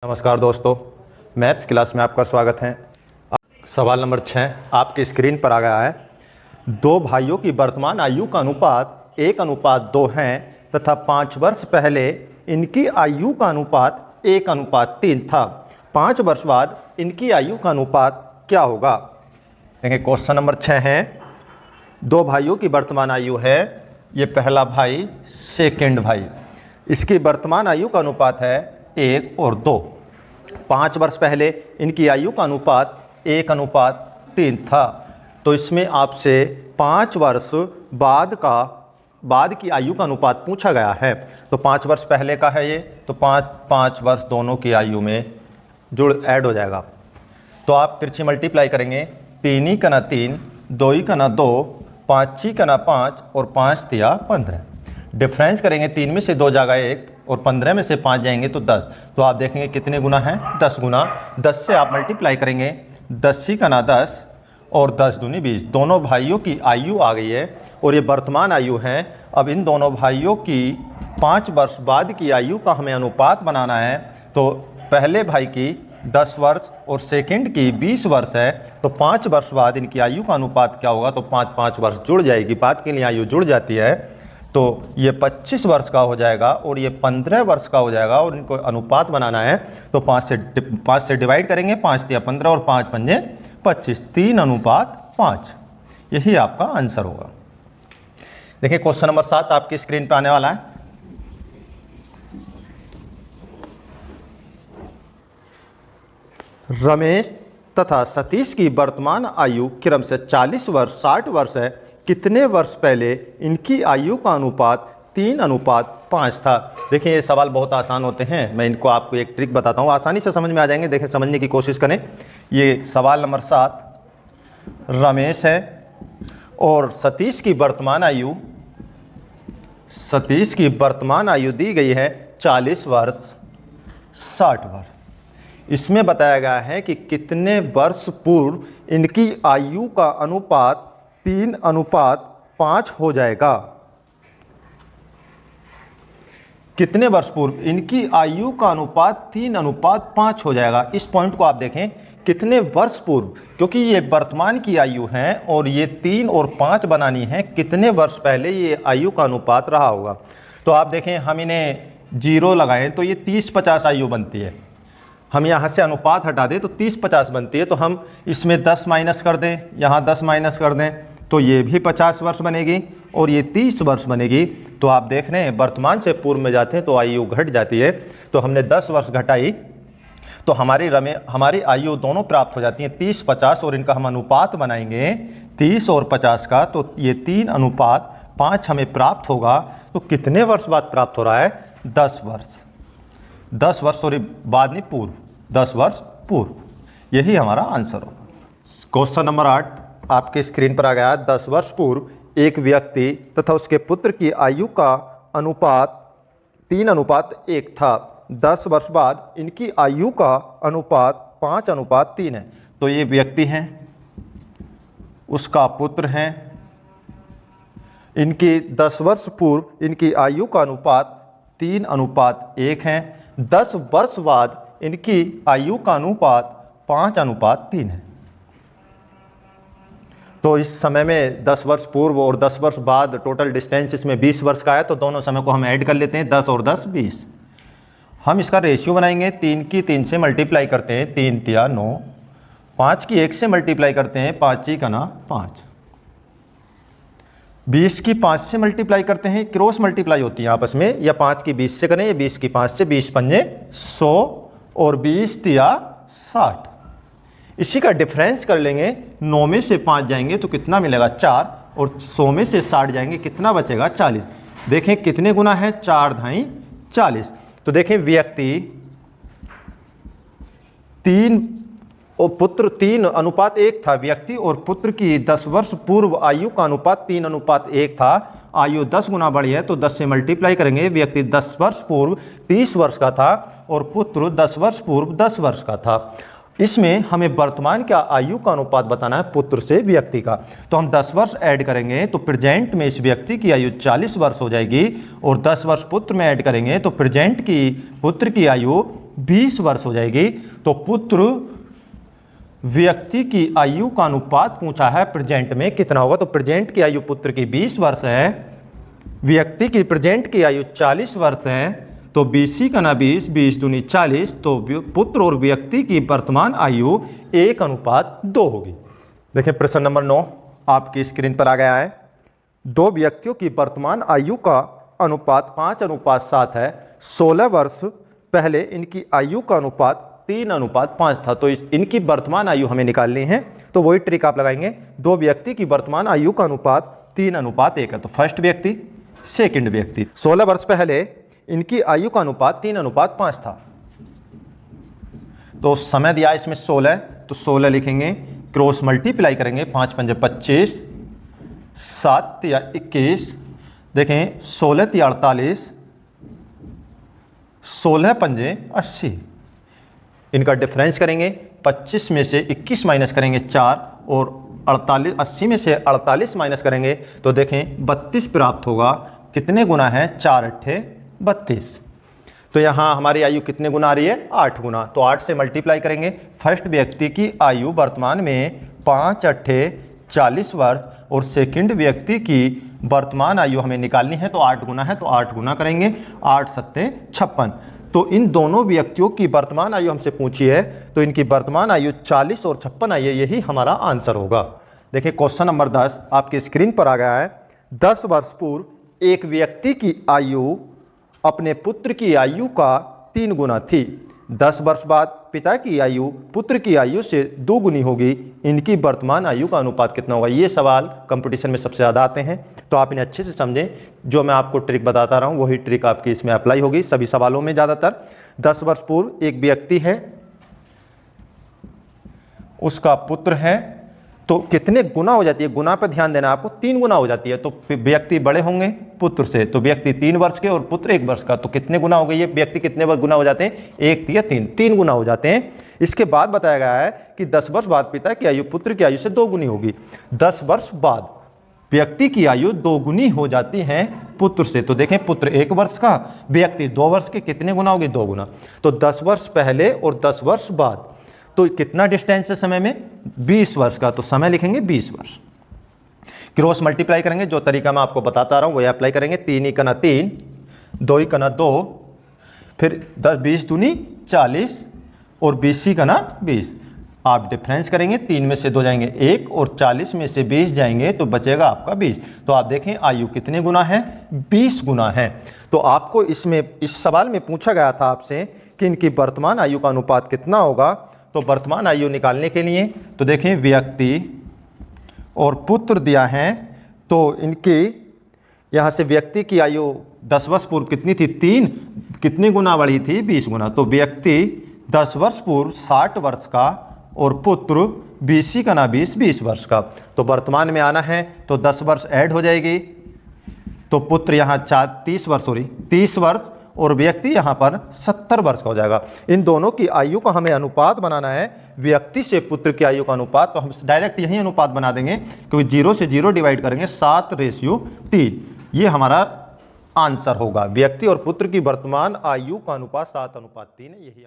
नमस्कार दोस्तों, maths class में आपका स्वागत है। सवाल नंबर 6 आपकी स्क्रीन पर आ गया है। दो भाइयों की वर्तमान आयु का अनुपात 1:2 है तथा 5 वर्ष पहले इनकी आयु का अनुपात 1:3 था। 5 वर्ष बाद इनकी आयु का अनुपात क्या होगा? देखिए क्वेश्चन नंबर 6 है। दो भाइयों की वर्तमान आयु है, ये पहला भाई सेकेंड भाई, इसकी वर्तमान आयु का अनुपात है 1:2। 5 वर्ष पहले इनकी आयु का अनुपात 1:3 था। तो इसमें आपसे 5 वर्ष बाद की आयु का अनुपात पूछा गया है। तो 5 वर्ष पहले का है ये, तो 5 वर्ष दोनों की आयु में ऐड हो जाएगा। तो आप तिरछी मल्टीप्लाई करेंगे, 3 × 3, 2 × 2, 5 × 5 और 5 तिया 15। डिफरेंस करेंगे, 3 में से 2 जाएगा 1 और 15 में से 5 जाएंगे तो 10। तो आप देखेंगे कितने गुना है, 10 गुना। 10 से आप मल्टीप्लाई करेंगे, 10 × 10 और 10 दूनी 20। दोनों भाइयों की आयु आ गई है और ये वर्तमान आयु है। अब इन दोनों भाइयों की 5 वर्ष बाद की आयु का हमें अनुपात बनाना है। तो पहले भाई की 10 वर्ष और सेकंड की 20 वर्ष है, तो 5 वर्ष बाद इनकी आयु का अनुपात क्या होगा? तो 5 वर्ष जुड़ जाएगी, बाद के लिए आयु जुड़ जाती है। तो ये 25 वर्ष का हो जाएगा और ये 15 वर्ष का हो जाएगा और इनको अनुपात बनाना है। तो 5 से डिवाइड करेंगे, 5 तिया 15 और 5 पंजे 25, 3:5। यही आपका आंसर होगा। देखिए क्वेश्चन नंबर 7 आपकी स्क्रीन पे आने वाला है। रमेश तथा सतीश की वर्तमान आयु क्रम से 40 वर्ष 60 वर्ष है। कितने वर्ष पहले इनकी आयु का अनुपात 3:5 था? देखिए ये सवाल बहुत आसान होते हैं। मैं इनको आपको एक ट्रिक बताता हूँ, आसानी से समझ में आ जाएंगे। देखिए समझने की कोशिश करें। ये सवाल नंबर 7, रमेश है और सतीश की वर्तमान आयु दी गई है 40 वर्ष 60 वर्ष। इसमें बताया गया है कि कितने वर्ष पूर्व इनकी आयु का अनुपात 3:5 हो जाएगा। कितने वर्ष पूर्व इनकी आयु का अनुपात 3:5 हो जाएगा। इस पॉइंट को आप देखें, कितने वर्ष पूर्व, क्योंकि ये वर्तमान की आयु है और ये 3 और 5 बनानी है। कितने वर्ष पहले ये आयु का अनुपात रहा होगा? तो आप देखें, हम इन्हें 0 लगाएं तो ये 30-50 आयु बनती है। हम यहाँ से अनुपात हटा दें तो 30-50 बनती है। तो हम इसमें 10 माइनस कर दें, यहाँ 10 माइनस कर दें, तो ये भी 50 वर्ष बनेगी और ये 30 वर्ष बनेगी। तो आप देख रहे हैं वर्तमान से पूर्व में जाते हैं तो आयु घट जाती है। तो हमने 10 वर्ष घटाई तो हमारी आयु दोनों प्राप्त हो जाती हैं 30-50, और इनका हम अनुपात बनाएंगे 30 और 50 का। तो ये 3:5 हमें प्राप्त होगा। तो कितने वर्ष बाद प्राप्त हो रहा है? 10 वर्ष। 10 वर्ष सॉरी बाद नहीं, पूर्व, 10 वर्ष पूर्व। यही हमारा आंसर होगा। क्वेश्चन नंबर 8 आपके स्क्रीन पर आ गया। 10 वर्ष पूर्व एक व्यक्ति तथा उसके पुत्र की आयु का अनुपात 3:1 था। 10 वर्ष बाद इनकी आयु का अनुपात 5:3 है। तो ये व्यक्ति हैं, उसका पुत्र हैं, इनकी 10 वर्ष पूर्व इनकी आयु का अनुपात 3:1 है। 10 वर्ष बाद इनकी आयु का अनुपात 5:3 है। तो इस समय में 10 वर्ष पूर्व और 10 वर्ष बाद टोटल डिस्टेंस इसमें 20 वर्ष का है। तो दोनों समय को हम ऐड कर लेते हैं, 10 और 10 20। हम इसका रेशियो बनाएंगे, 3 की 3 से मल्टीप्लाई करते हैं, 3 तिया 9, 5 की 1 से मल्टीप्लाई करते हैं, 5 × 5, 20 की 5 से मल्टीप्लाई करते हैं, क्रॉस मल्टीप्लाई होती है आपस में, या 5 की 20 से करें या 20 की 5 से, 20 पंजे 100 और 20 तिया 60। इसी का डिफरेंस कर लेंगे, 9 में से 5 जाएंगे तो कितना मिलेगा? 4, और 100 में से 60 जाएंगे, कितना बचेगा? 40। देखें कितने गुना है, 4 × 40। तो देखें व्यक्ति 3 और पुत्र 3:1 था। व्यक्ति और पुत्र की 10 वर्ष पूर्व आयु का अनुपात 3:1 था। आयु 10 गुना बढ़ी है तो 10 से मल्टीप्लाई करेंगे। व्यक्ति 10 वर्ष पूर्व 30 वर्ष का था और पुत्र 10 वर्ष पूर्व 10 वर्ष का था। इसमें हमें वर्तमान क्या आयु का अनुपात बताना है, पुत्र से व्यक्ति का। तो हम 10 वर्ष ऐड करेंगे तो प्रेजेंट में इस व्यक्ति की आयु 40 वर्ष हो जाएगी, और 10 वर्ष पुत्र में ऐड करेंगे तो प्रेजेंट की पुत्र की आयु 20 वर्ष हो जाएगी। तो पुत्र व्यक्ति की आयु का अनुपात पूछा है प्रेजेंट में कितना होगा। तो प्रेजेंट की आयु पुत्र की 20 वर्ष है, व्यक्ति की प्रेजेंट की आयु 40 वर्ष है। तो 20 का ना 20, 20 दूनी 40। तो पुत्र और व्यक्ति की वर्तमान आयु 1:2 होगी। देखिए प्रश्न नंबर 9 आपकी स्क्रीन पर आ गया है। दो व्यक्तियों की वर्तमान आयु का अनुपात 5:7 है। 16 वर्ष पहले इनकी आयु का अनुपात 3:5 था। तो इनकी वर्तमान आयु हमें निकालनी है। तो वही ट्रिक आप लगाएंगे। दो व्यक्ति की वर्तमान आयु का अनुपात 3:1 है। तो फर्स्ट व्यक्ति, सेकंड व्यक्ति। 16 वर्ष पहले इनकी आयु का अनुपात 3:5 था। तो समय दिया इसमें 16, तो 16 लिखेंगे, क्रॉस मल्टीप्लाई करेंगे, 5 पंजे 25, 7 या 21, देखें 16 या 48, 16 पंजे 80। इनका डिफरेंस करेंगे, 25 में से 21 माइनस करेंगे 4 और 80 में से 48 माइनस करेंगे तो देखें 32 प्राप्त होगा। कितने गुना है? 4 अट्ठे 32। तो यहाँ हमारी आयु कितने गुना आ रही है? 8 गुना। तो 8 से मल्टीप्लाई करेंगे। फर्स्ट व्यक्ति की आयु वर्तमान में 5 अट्ठे 40 वर्ष और सेकंड व्यक्ति की वर्तमान आयु हमें निकालनी है। तो 8 गुना है, तो 8 गुना करेंगे, 8 सत्ते 56। तो इन दोनों व्यक्तियों की वर्तमान आयु हमसे पूछी है, तो इनकी वर्तमान आयु 40 और 56 आई है। यही हमारा आंसर होगा। देखिए क्वेश्चन नंबर 10 आपकी स्क्रीन पर आ गया है। 10 वर्ष पूर्व एक व्यक्ति की आयु अपने पुत्र की आयु का 3 गुना थी। 10 वर्ष बाद पिता की आयु पुत्र की आयु से 2 गुनी होगी। इनकी वर्तमान आयु का अनुपात कितना होगा? ये सवाल कंपटीशन में सबसे ज़्यादा आते हैं, तो आप इन्हें अच्छे से समझें। जो मैं आपको ट्रिक बताता रहा हूँ वही ट्रिक आपकी इसमें अप्लाई होगी सभी सवालों में। ज़्यादातर 10 वर्ष पूर्व एक व्यक्ति है, उसका पुत्र है, तो कितने गुना हो जाती है? गुना पर ध्यान देना आपको, 3 गुना हो जाती है। तो व्यक्ति बड़े होंगे पुत्र से, तो व्यक्ति 3 वर्ष के और पुत्र 1 वर्ष का, तो कितने गुना हो गए? ये व्यक्ति कितने गुना हो जाते हैं? 1 या 3 गुना हो जाते हैं। इसके बाद बताया गया है कि 10 वर्ष बाद पिता की आयु पुत्र की आयु से 2 गुनी होगी। 10 वर्ष बाद व्यक्ति की आयु 2 गुनी हो जाती है पुत्र से। तो देखें पुत्र 1 वर्ष का, व्यक्ति 2 वर्ष के, कितने गुना होगी? 2 गुना। तो 10 वर्ष पहले और 10 वर्ष बाद, तो कितना डिस्टेंस है समय में? 20 वर्ष का। तो समय लिखेंगे 20 वर्ष। क्रॉस मल्टीप्लाई करेंगे, जो तरीका मैं आपको बताता रहा हूँ वही अप्लाई करेंगे। 3 ही कना 3, 2 ही कना 2, फिर 10 20 दूनी 40 और 20 ही कना 20। आप डिफरेंस करेंगे, 3 में से 2 जाएंगे 1 और 40 में से 20 जाएंगे तो बचेगा आपका 20। तो आप देखें आयु कितने गुना है? 20 गुना है। तो आपको इसमें इस सवाल में पूछा गया था आपसे कि इनकी वर्तमान आयु का अनुपात कितना होगा। तो वर्तमान आयु निकालने के लिए तो देखें व्यक्ति और पुत्र दिया है, तो इनकी यहाँ से व्यक्ति की आयु 10 वर्ष पूर्व कितनी थी? 3। कितनी गुना बढ़ी थी? 20 गुना। तो व्यक्ति 10 वर्ष पूर्व 60 वर्ष का और पुत्र 20 का ना 20 वर्ष का। तो वर्तमान में आना है तो 10 वर्ष ऐड हो जाएगी, तो पुत्र यहाँ 30 वर्ष हो रही, 30 वर्ष और व्यक्ति यहाँ पर 70 वर्ष का हो जाएगा। इन दोनों की आयु का हमें अनुपात बनाना है, व्यक्ति से पुत्र की आयु का अनुपात। तो हम डायरेक्ट यही अनुपात बना देंगे, क्योंकि 0 से 0 डिवाइड करेंगे, 7:3। ये हमारा आंसर होगा। व्यक्ति और पुत्र की वर्तमान आयु का अनुपात 7:3 है। यही